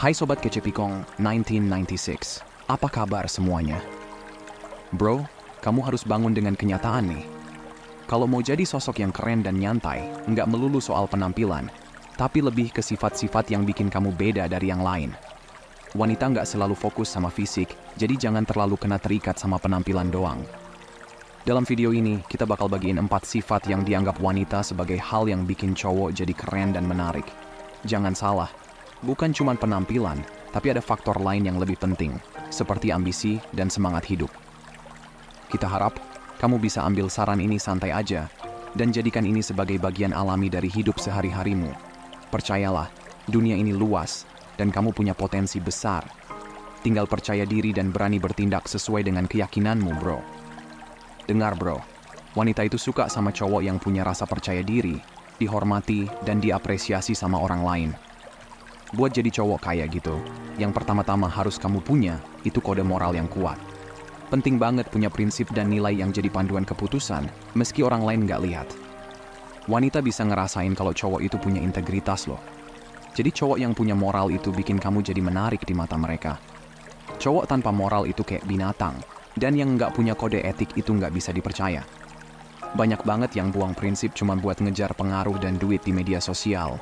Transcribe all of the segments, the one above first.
Hai Sobat Kecepikong 1996, apa kabar semuanya? Bro, kamu harus bangun dengan kenyataan nih. Kalau mau jadi sosok yang keren dan nyantai, nggak melulu soal penampilan, tapi lebih ke sifat-sifat yang bikin kamu beda dari yang lain. Wanita nggak selalu fokus sama fisik, jadi jangan terlalu kena terikat sama penampilan doang. Dalam video ini, kita bakal bagiin 4 sifat yang dianggap wanita sebagai hal yang bikin cowok jadi keren dan menarik. Jangan salah, bukan cuma penampilan, tapi ada faktor lain yang lebih penting, seperti ambisi dan semangat hidup. Kita harap kamu bisa ambil saran ini santai aja, dan jadikan ini sebagai bagian alami dari hidup sehari-harimu. Percayalah, dunia ini luas, dan kamu punya potensi besar. Tinggal percaya diri dan berani bertindak sesuai dengan keyakinanmu, bro. Dengar, bro, wanita itu suka sama cowok yang punya rasa percaya diri, dihormati, dan diapresiasi sama orang lain. Buat jadi cowok kaya gitu, yang pertama-tama harus kamu punya, itu kode moral yang kuat. Penting banget punya prinsip dan nilai yang jadi panduan keputusan, meski orang lain nggak lihat. Wanita bisa ngerasain kalau cowok itu punya integritas loh. Jadi cowok yang punya moral itu bikin kamu jadi menarik di mata mereka. Cowok tanpa moral itu kayak binatang, dan yang nggak punya kode etik itu nggak bisa dipercaya. Banyak banget yang buang prinsip cuma buat ngejar pengaruh dan duit di media sosial.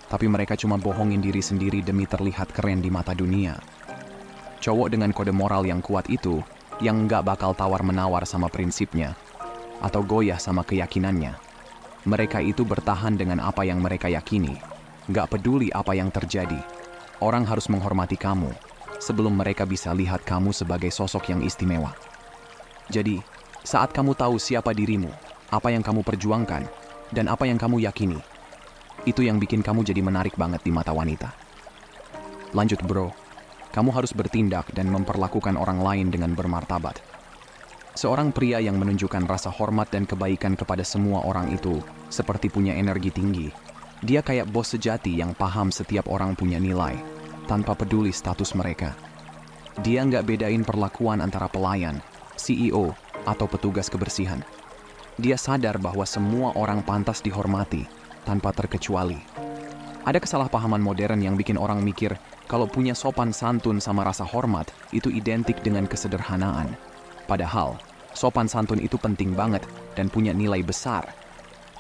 Tapi mereka cuma bohongin diri sendiri demi terlihat keren di mata dunia. Cowok dengan kode moral yang kuat itu, yang nggak bakal tawar-menawar sama prinsipnya, atau goyah sama keyakinannya. Mereka itu bertahan dengan apa yang mereka yakini, nggak peduli apa yang terjadi. Orang harus menghormati kamu, sebelum mereka bisa lihat kamu sebagai sosok yang istimewa. Jadi, saat kamu tahu siapa dirimu, apa yang kamu perjuangkan, dan apa yang kamu yakini, itu yang bikin kamu jadi menarik banget di mata wanita. Lanjut bro, kamu harus bertindak dan memperlakukan orang lain dengan bermartabat. Seorang pria yang menunjukkan rasa hormat dan kebaikan kepada semua orang itu seperti punya energi tinggi. Dia kayak bos sejati yang paham setiap orang punya nilai, tanpa peduli status mereka. Dia nggak bedain perlakuan antara pelayan, CEO, atau petugas kebersihan. Dia sadar bahwa semua orang pantas dihormati, tanpa terkecuali. Ada kesalahpahaman modern yang bikin orang mikir kalau punya sopan santun sama rasa hormat itu identik dengan kesederhanaan. Padahal, sopan santun itu penting banget dan punya nilai besar.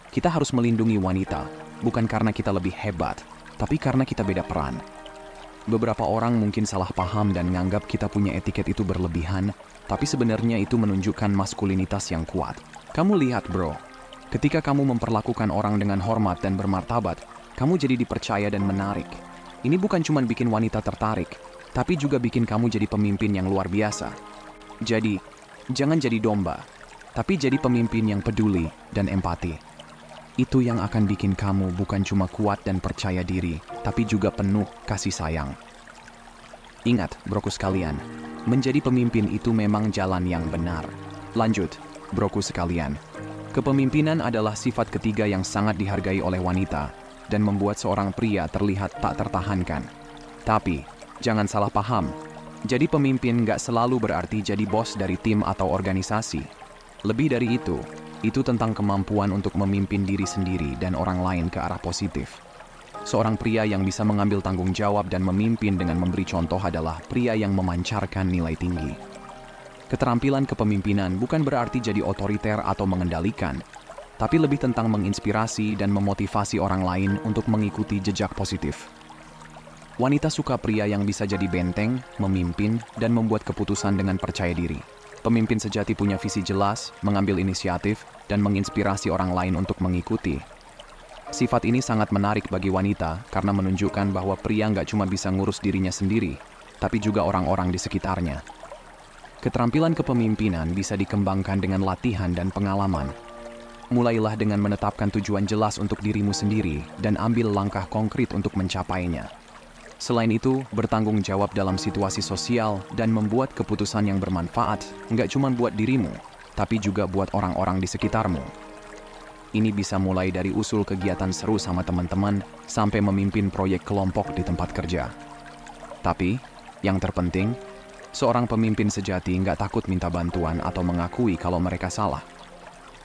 Kita harus melindungi wanita, bukan karena kita lebih hebat, tapi karena kita beda peran. Beberapa orang mungkin salah paham dan nganggap kita punya etiket itu berlebihan, tapi sebenarnya itu menunjukkan maskulinitas yang kuat. Kamu lihat bro, ketika kamu memperlakukan orang dengan hormat dan bermartabat, kamu jadi dipercaya dan menarik. Ini bukan cuma bikin wanita tertarik, tapi juga bikin kamu jadi pemimpin yang luar biasa. Jadi, jangan jadi domba, tapi jadi pemimpin yang peduli dan empati. Itu yang akan bikin kamu bukan cuma kuat dan percaya diri, tapi juga penuh kasih sayang. Ingat, broku sekalian, menjadi pemimpin itu memang jalan yang benar. Lanjut, broku sekalian. Kepemimpinan adalah sifat ketiga yang sangat dihargai oleh wanita dan membuat seorang pria terlihat tak tertahankan. Tapi, jangan salah paham. Jadi pemimpin nggak selalu berarti jadi bos dari tim atau organisasi. Lebih dari itu tentang kemampuan untuk memimpin diri sendiri dan orang lain ke arah positif. Seorang pria yang bisa mengambil tanggung jawab dan memimpin dengan memberi contoh adalah pria yang memancarkan nilai tinggi. Keterampilan kepemimpinan bukan berarti jadi otoriter atau mengendalikan, tapi lebih tentang menginspirasi dan memotivasi orang lain untuk mengikuti jejak positif. Wanita suka pria yang bisa jadi benteng, memimpin, dan membuat keputusan dengan percaya diri. Pemimpin sejati punya visi jelas, mengambil inisiatif, dan menginspirasi orang lain untuk mengikuti. Sifat ini sangat menarik bagi wanita karena menunjukkan bahwa pria nggak cuma bisa ngurus dirinya sendiri, tapi juga orang-orang di sekitarnya. Keterampilan kepemimpinan bisa dikembangkan dengan latihan dan pengalaman. Mulailah dengan menetapkan tujuan jelas untuk dirimu sendiri dan ambil langkah konkret untuk mencapainya. Selain itu, bertanggung jawab dalam situasi sosial dan membuat keputusan yang bermanfaat nggak cuma buat dirimu, tapi juga buat orang-orang di sekitarmu. Ini bisa mulai dari usul kegiatan seru sama teman-teman sampai memimpin proyek kelompok di tempat kerja. Tapi, yang terpenting, seorang pemimpin sejati nggak takut minta bantuan atau mengakui kalau mereka salah.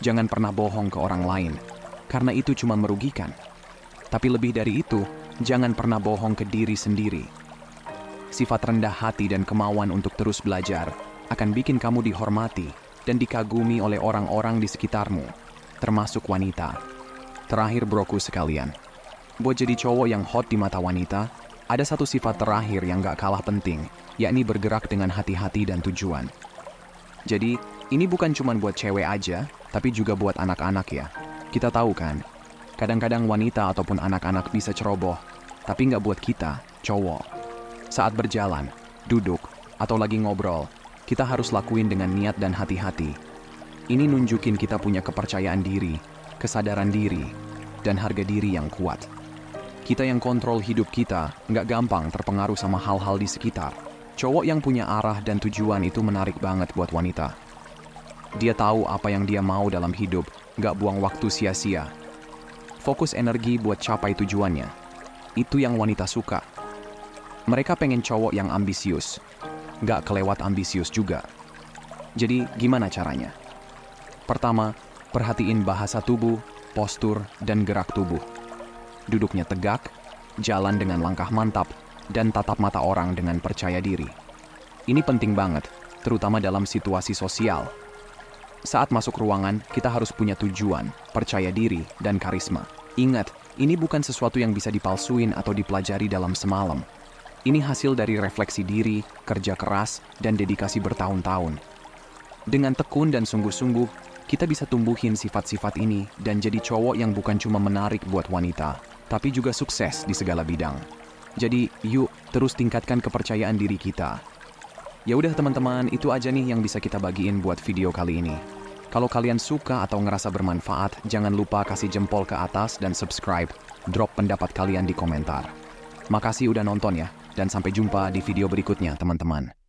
Jangan pernah bohong ke orang lain, karena itu cuma merugikan. Tapi lebih dari itu, jangan pernah bohong ke diri sendiri. sifat rendah hati dan kemauan untuk terus belajar akan bikin kamu dihormati dan dikagumi oleh orang-orang di sekitarmu, termasuk wanita. Terakhir broku sekalian, buat jadi cowok yang hot di mata wanita, ada satu sifat terakhir yang gak kalah penting, yakni bergerak dengan hati-hati dan tujuan. Jadi, ini bukan cuma buat cewek aja, tapi juga buat anak-anak ya. Kita tahu kan, kadang-kadang wanita ataupun anak-anak bisa ceroboh, tapi nggak buat kita, cowok. Saat berjalan, duduk, atau lagi ngobrol, kita harus lakuin dengan niat dan hati-hati. Ini nunjukin kita punya kepercayaan diri, kesadaran diri, dan harga diri yang kuat. Kita yang kontrol hidup kita nggak gampang terpengaruh sama hal-hal di sekitar. Cowok yang punya arah dan tujuan itu menarik banget buat wanita. Dia tahu apa yang dia mau dalam hidup, nggak buang waktu sia-sia. Fokus energi buat capai tujuannya. Itu yang wanita suka. Mereka pengen cowok yang ambisius, nggak kelewat ambisius juga. Jadi gimana caranya? Pertama, perhatiin bahasa tubuh, postur, dan gerak tubuh. Duduknya tegak, jalan dengan langkah mantap, dan tatap mata orang dengan percaya diri. Ini penting banget, terutama dalam situasi sosial. Saat masuk ruangan, kita harus punya tujuan, percaya diri, dan karisma. Ingat, ini bukan sesuatu yang bisa dipalsuin atau dipelajari dalam semalam. Ini hasil dari refleksi diri, kerja keras, dan dedikasi bertahun-tahun. Dengan tekun dan sungguh-sungguh, kita bisa tumbuhin sifat-sifat ini dan jadi cowok yang bukan cuma menarik buat wanita, tapi juga sukses di segala bidang. Jadi, yuk terus tingkatkan kepercayaan diri kita. Ya udah teman-teman, itu aja nih yang bisa kita bagiin buat video kali ini. Kalau kalian suka atau ngerasa bermanfaat, jangan lupa kasih jempol ke atas dan subscribe. Drop pendapat kalian di komentar. Makasih udah nonton ya, dan sampai jumpa di video berikutnya teman-teman.